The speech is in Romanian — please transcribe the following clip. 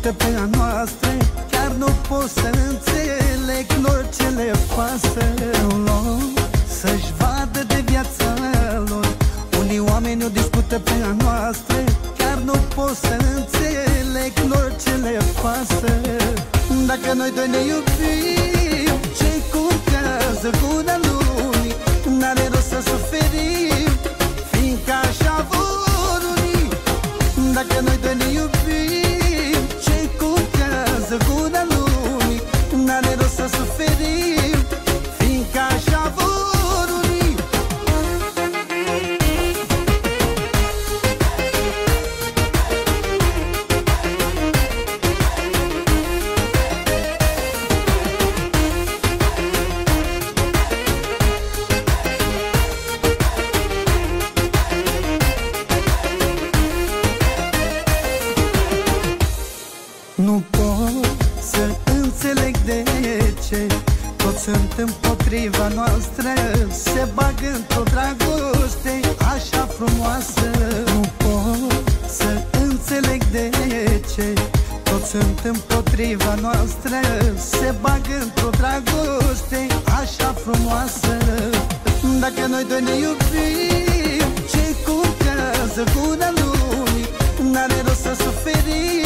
discută pe a noastră. Chiar nu pot să înțeleg lor ce le pasă lor, să-și vadă de viața lor. Unii oameni o discută pe a noastră. Chiar nu pot să înțeleg lor ce le pasă. Dacă noi doi ne iubim, ce contează gura lumii? N-are rost să suferim, fiindcă așa vor unii. Dacă noi doi ne iubim, ce contează gura lumii? N-are rost să suferim, fiindcă așa vor unii. Nu pot să înțeleg de ce toți sunt împotriva noastră, se bagă într-o dragoste așa frumoasă. Nu pot să înțeleg de ce toți sunt împotriva noastră, se bagă într-o dragoste așa frumoasă. Dacă noi doi ne iubim, ce contează gura lumii? N-are rost să suferim,